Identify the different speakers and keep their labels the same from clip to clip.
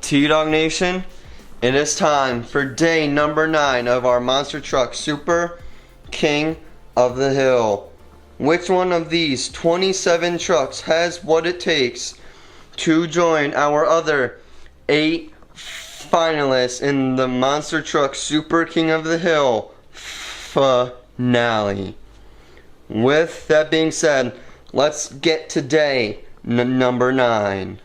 Speaker 1: T-Dog Nation, it is time for day number 9 of our Monster Truck Super King of the Hill. Which one of these 27 trucks has what it takes to join our other 8 finalists in the Monster Truck Super King of the Hill finale? With that being said, let's get to day number 9.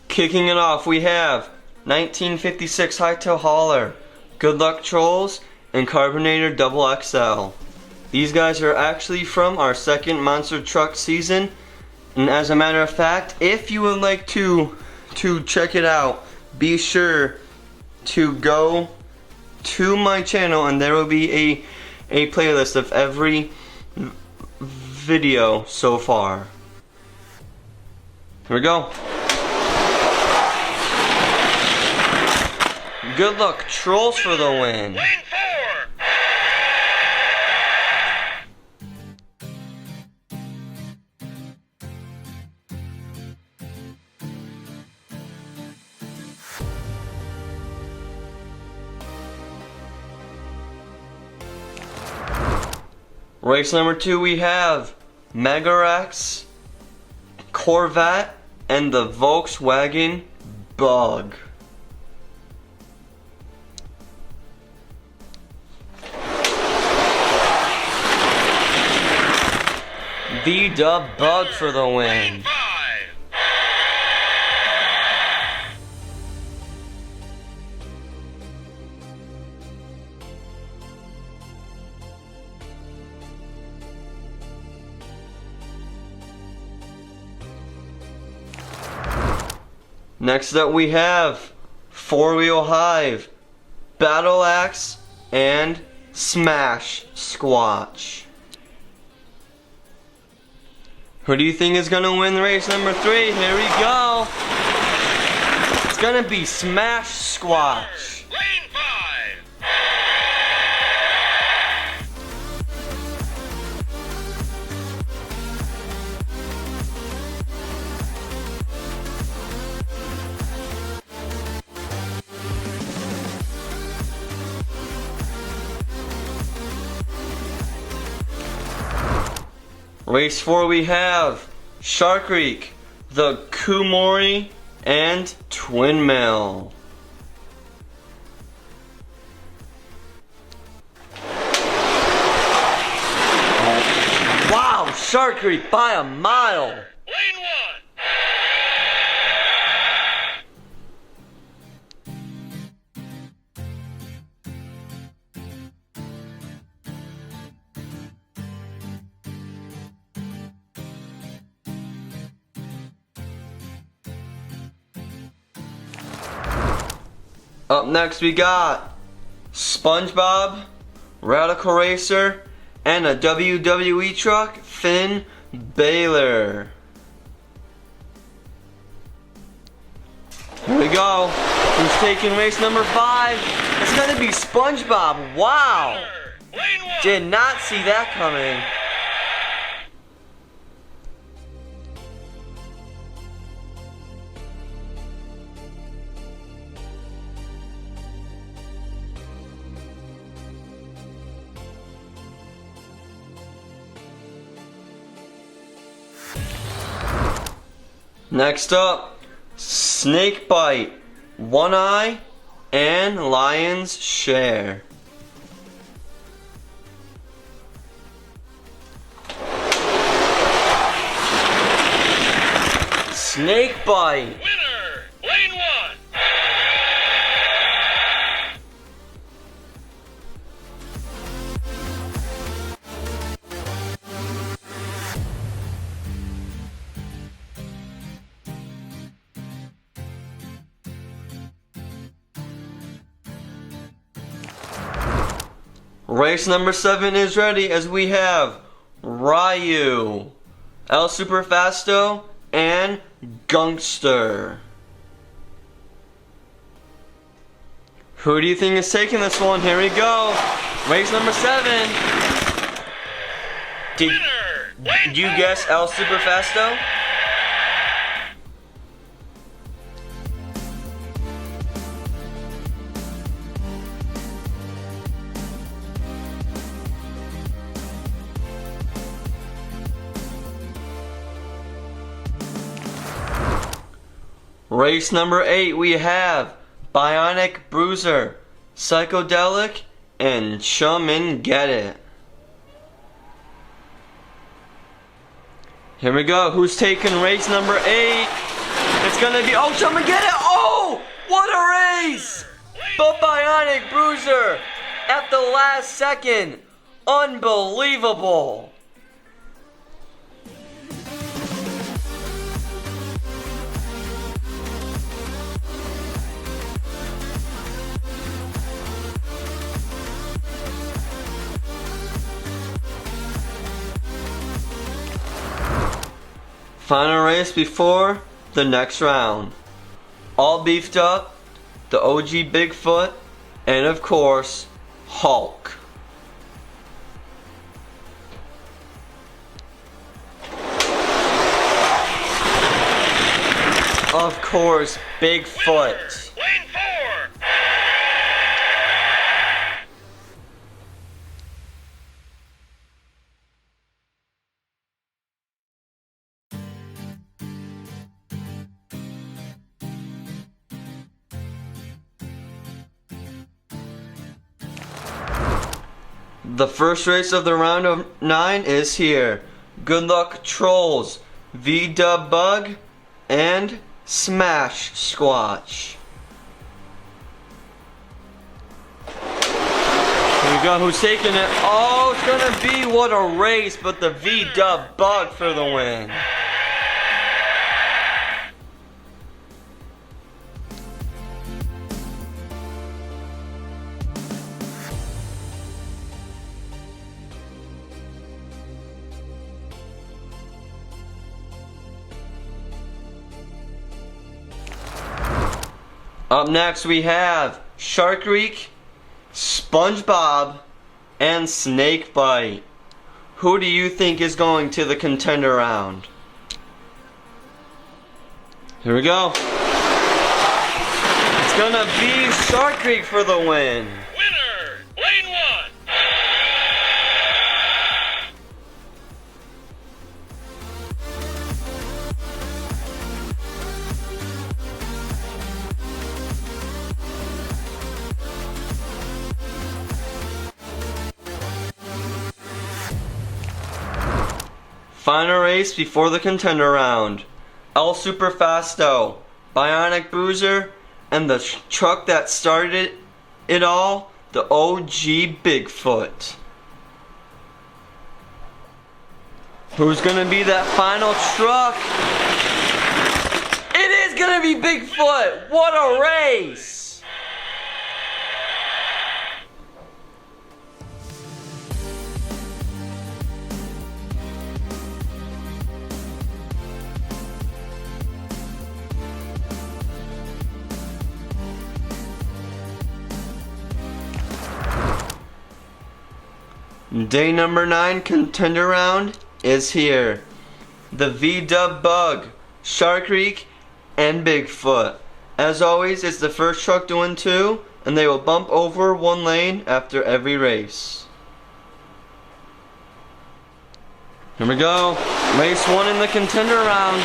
Speaker 1: Kicking it off, we have 1956 Hightail Hauler, Good Luck Trolls, and Carbonator Double XL. These guys are actually from our second Monster Truck season, and as a matter of fact, if you would like to check it out, be sure to go to my channel, and there will be a playlist of every video so far. Here we go. Good Luck Trolls for the win. Race number 2, we have Megarex, Corvette, and the Volkswagen Bug. The Bug for the win. Next up we have 4-Wheel Hive, Battle Axe, and Smash Squatch. Who do you think is gonna win race number 3? Here we go. It's gonna be Smash Squatch.
Speaker 2: Lane 5.
Speaker 1: Race 4, we have Shark Creek, the Kumori, and Twin Mill. Wow, Shark Creek by a mile.
Speaker 2: Lane 1.
Speaker 1: Up next we got SpongeBob, Radical Racer, and a WWE truck, Finn Balor. Here we go. Who's taking race number 5? It's gonna be SpongeBob. Wow!
Speaker 2: Lane 1.
Speaker 1: Did not see that coming. Next up, Snakebite, One Eye, and Lion's Share. Snakebite.
Speaker 2: Winner. Lane 1.
Speaker 1: Race number 7 is ready as we have Ryu, El Superfasto, and Gunkster. Who do you think is taking this one? Here we go. Race number 7. Did you guess El Superfasto? Race number 8, we have Bionic Bruiser, Psychedelic, and Chum and Get It. Here we go. Who's taking race number 8? It's gonna be, oh, Chum and Get It. Oh, what a race! But Bionic Bruiser at the last second. Unbelievable. Final race before the next round. All beefed up, the OG Bigfoot, and of course, Hulk. Of course, Bigfoot.
Speaker 2: Lane 4.
Speaker 1: The first race of the round of 9 is here. Good luck, Trolls, V-Dub Bug, and Smash Squatch. Here we go, who's taking it? Oh, it's gonna be what a race, but the V-Dub Bug for the win. Up next we have Shark Reek, SpongeBob, and Snakebite. Who do you think is going to the contender round? Here we go. It's gonna be Shark Reek for the win.
Speaker 2: Winner, lane 1.
Speaker 1: Final race before the contender round. El Superfasto, Bionic Bruiser, and the truck that started it all, the OG Bigfoot. Who's gonna be that final truck? It is gonna be Bigfoot! What a race! Day number 9 contender round is here. The V-Dub Bug, Shark Reek, and Bigfoot. As always, it's the first truck doing 2, and they will bump over 1 lane after every race. Here we go. Race 1 in the contender round.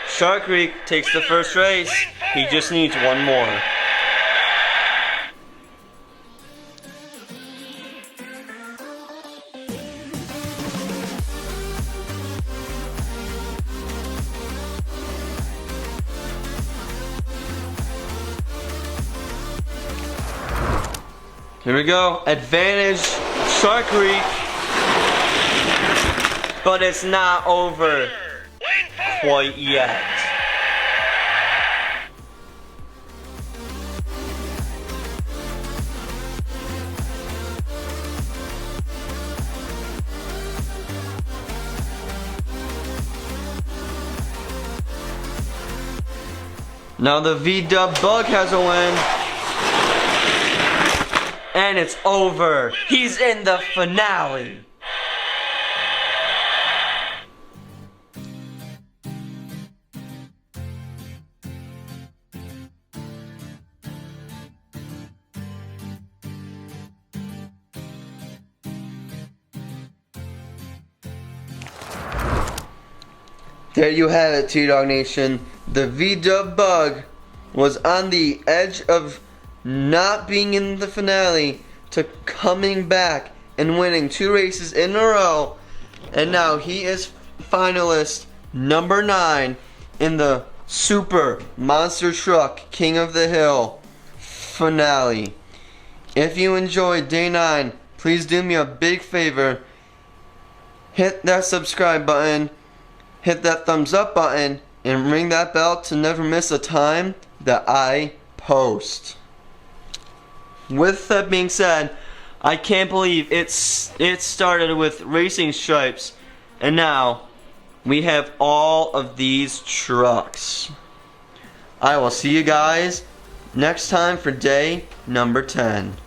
Speaker 1: Shark Reek takes the first race. He just needs 1 more. Here we go, advantage Shark Reek, but it's not over quite yet. Now the V-Dub Bug has a win. And it's over. He's in the finale. There you have it, T-Dog Nation. the V-Dub Bug was on the edge of not being in the finale to coming back and winning 2 races in a row. And now he is finalist number 9 in the Super Monster Truck King of the Hill finale. If you enjoyed day 9, please do me a big favor. Hit that subscribe button, hit that thumbs up button, and ring that bell to never miss a time that I post. With that being said, I can't believe it started with racing stripes, and now we have all of these trucks. I will see you guys next time for day number 10.